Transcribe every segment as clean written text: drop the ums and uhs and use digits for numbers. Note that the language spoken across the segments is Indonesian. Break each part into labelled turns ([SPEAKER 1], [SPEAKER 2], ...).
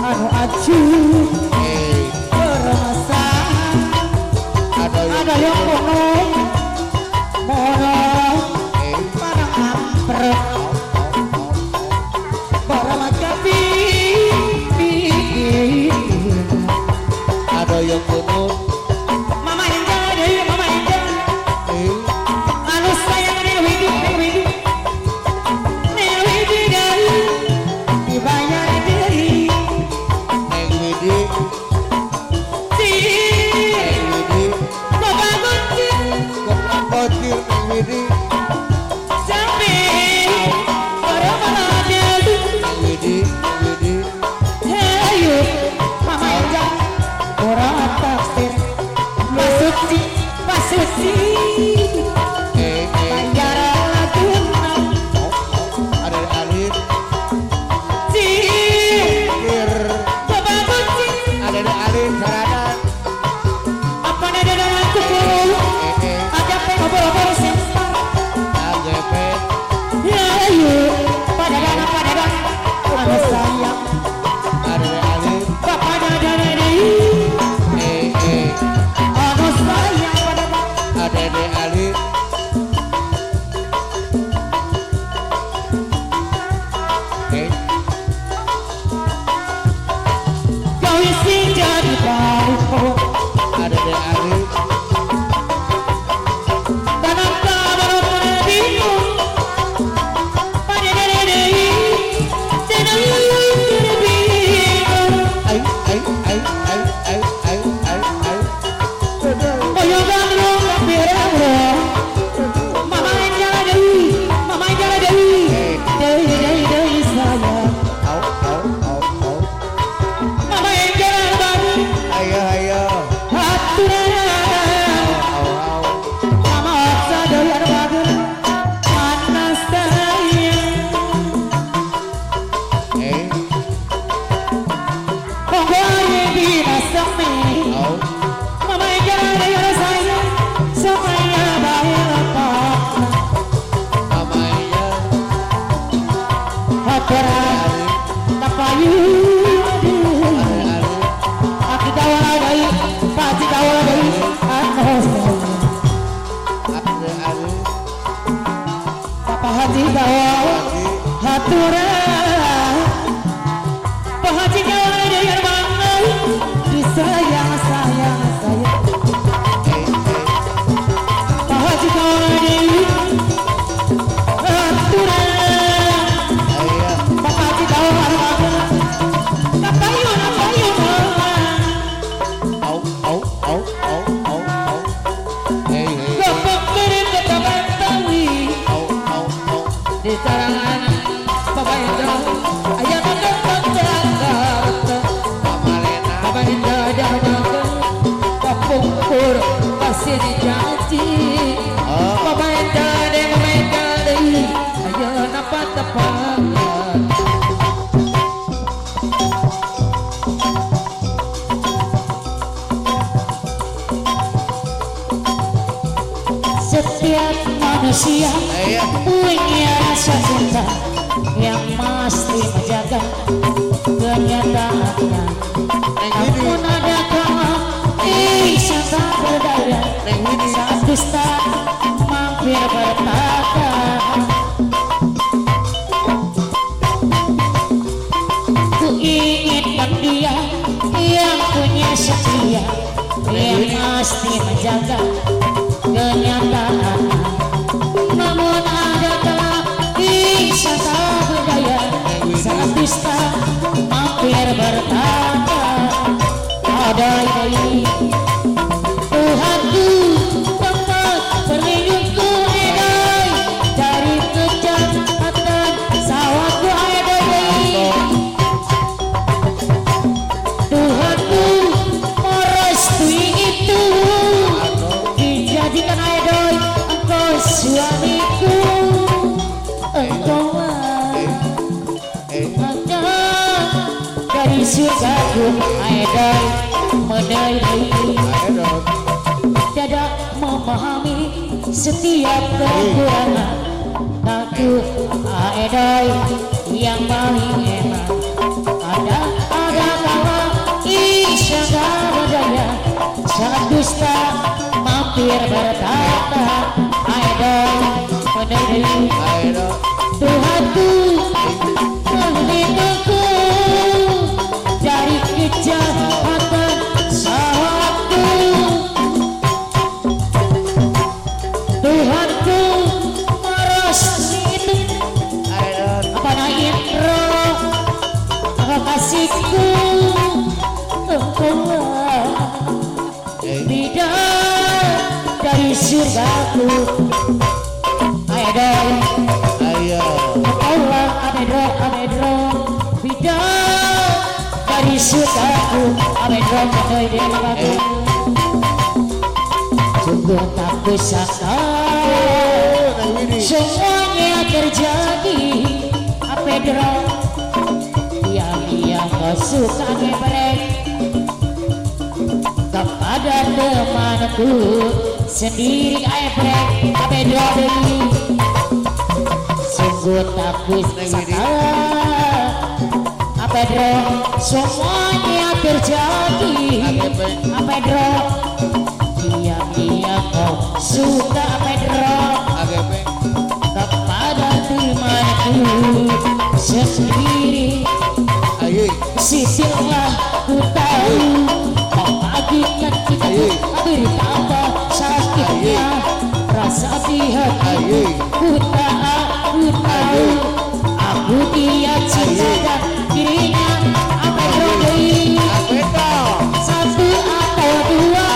[SPEAKER 1] anu acu bermasalah ada yang mono para amper para kapi
[SPEAKER 2] ada yang kuno
[SPEAKER 1] mama indah anu sayang Dewi dari dibayar dari
[SPEAKER 2] Neng Widi Kotir Neng Widi
[SPEAKER 1] sampai orang Neng
[SPEAKER 2] Widi
[SPEAKER 1] ayo mama indah orang taksir pasuci bayar lagu
[SPEAKER 2] ada Alif
[SPEAKER 1] cir bapak kunci
[SPEAKER 2] ada Alif Sarada
[SPEAKER 1] apa ada dalam kubur ada pengobrol sempat
[SPEAKER 2] AGP
[SPEAKER 1] ya ayo pada anu sayang
[SPEAKER 2] ada Alif
[SPEAKER 1] bapak ada anu sayang
[SPEAKER 2] ada Alif
[SPEAKER 1] kau isi jadi baru
[SPEAKER 2] ada Alif
[SPEAKER 1] dan apa baru bingung pada sedang terbingung Boyogan lu kapirang lo mama indah Dewi sayang mama indah baru
[SPEAKER 2] ayo
[SPEAKER 1] haturan mama aksa doyan baru mana sayang pokoknya binasami mama indah doyan sayang semuanya bayar apa haturan tapayu aku dawal dari pasti dawal dari aku Papa Haji dawal haturan Pak Haji dawal dari bangun disayang sayang Pak Haji dawal dari haturan Pak Haji dawal bangun kapayun gopok kirim ke Tabantawi di sarangan Bapak Indra ayah nonton Jakarta Bapak Indra ada menangkan kapungkur kasih dijanji Bapak Indra ada memainkan ayah nampak tepat setiap manusia punya rasa cinta yang mesti menjaga kenyataannya namun ada kala wisata berdaya saat dusta mampir bertata ku inginkan dia yang punya setia yang mesti menjaga kenyataan namun ada kala wisata budaya saat dusta mampir bertata ada ini Tuhanku tempat berlindungku edai dari kejahatan sawahku edai Tuhanku merestui itu dijadikan edai engkau suamiku engkau hanya dari surgaku edai menedai tidak memahami setiap kekurangan aku aedai yang paling enak kekasihku engkaulah bidang dari surgaku. Ayo dong,
[SPEAKER 2] ayo
[SPEAKER 1] engkaulah Amedro bidang dari surgaku. Amedro menoi di aku. Sungguh tak kusangka semuanya terjadi. Amedro yang kau suka geprek kepada temanku sendiri. Geprek Amedro deui sungguh tak kusangka. Amedro semuanya terjadi. Amedro diam-diam kau suka Amedro kepada temanku sendiri. Sisilah ku tahu membagikan kita bertambah sakitnya rasa di hati. Ku tahu aku dia cinta dirinya. Amedro deui satu atau dua,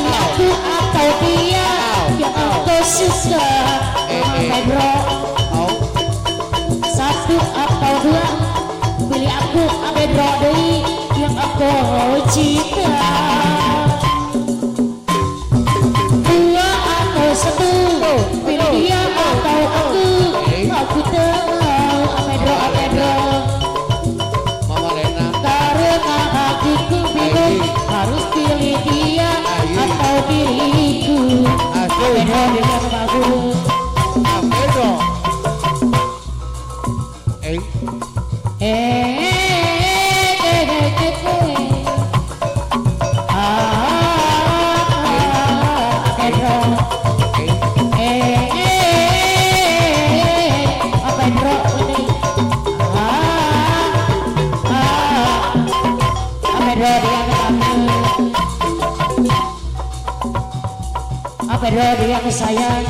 [SPEAKER 1] aku atau dia yang kau suka. Amedro satu atau dua, pilih aku Amedro deui yang aku cinta. Dua atau satu, pilih dia atau aku. Aku tahu Amedro
[SPEAKER 2] Mama Lena
[SPEAKER 1] karena hatiku bingung harus pilih dia atau diriku. Amedro dengan bagus.
[SPEAKER 2] Amedro
[SPEAKER 1] Amedro dia sayang.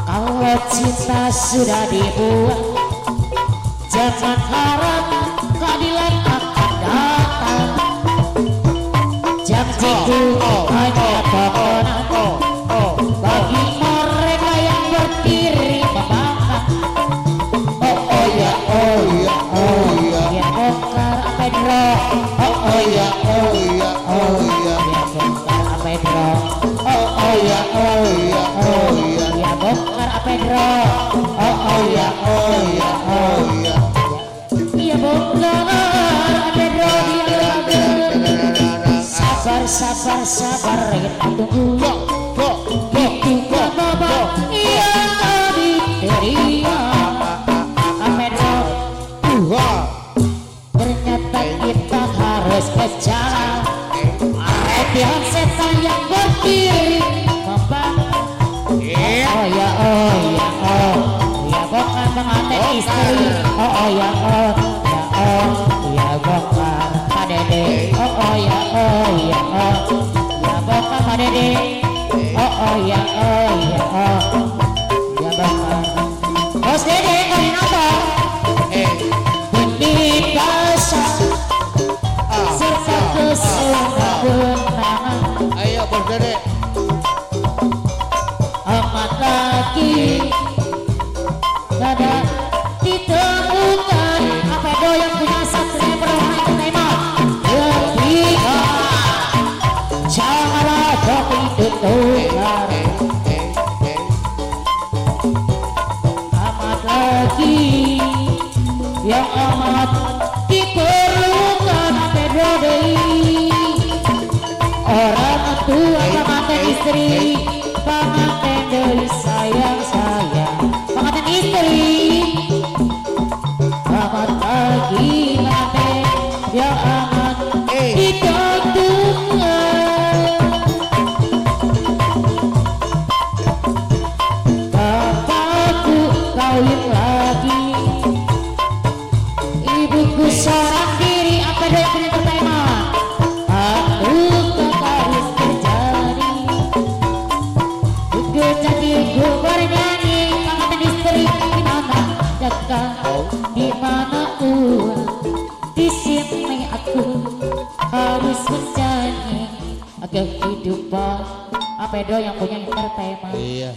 [SPEAKER 1] Kalau cinta sudah dibuat, jangan harap keadilan akan datang. Janji itu hanya pemenang bagi mereka yang berdiri membangkang. Oh ya, dia bongkar Amedro. Oh ya, dia bongkar Amedro. Oh ya, dia bongkar Amedro. Dia bongkar Amedro. Sabar kita tunggu. Itu kabar yang diterima Amedro. Ternyata kita harus berjalan. Hatian setan yang berdiri membangkang. Oh ya, dia bongkar pengantin istri. Ya bongkar Pak Dede. Ya bongkar Pak Dede. Ya bongkar Bos Dede koordinator. Budi kasar serta kesenangan.
[SPEAKER 2] Ayo Bos Dede.
[SPEAKER 1] Amat lagi ada ditemukan. Amedro yang punya satria perlawanan tema ketika janganlah kopi ditukar. Amat lagi yang amat diperlukan Amedro deui. Orang tua pengantin istri, pengantin deui sayang pengantin istri. Amat lagi pengantin yang amat ditentukan. Bapakku kawin lagi, ibuku seorang diri. Amedro yang punya tema aku harus terjadi. Ku bernyanyi pengantin istri di mana dekat di Dari mana uang di sini aku harus menyanyi agar kehidupan. Apa do yang punya entertainment?
[SPEAKER 2] Iya.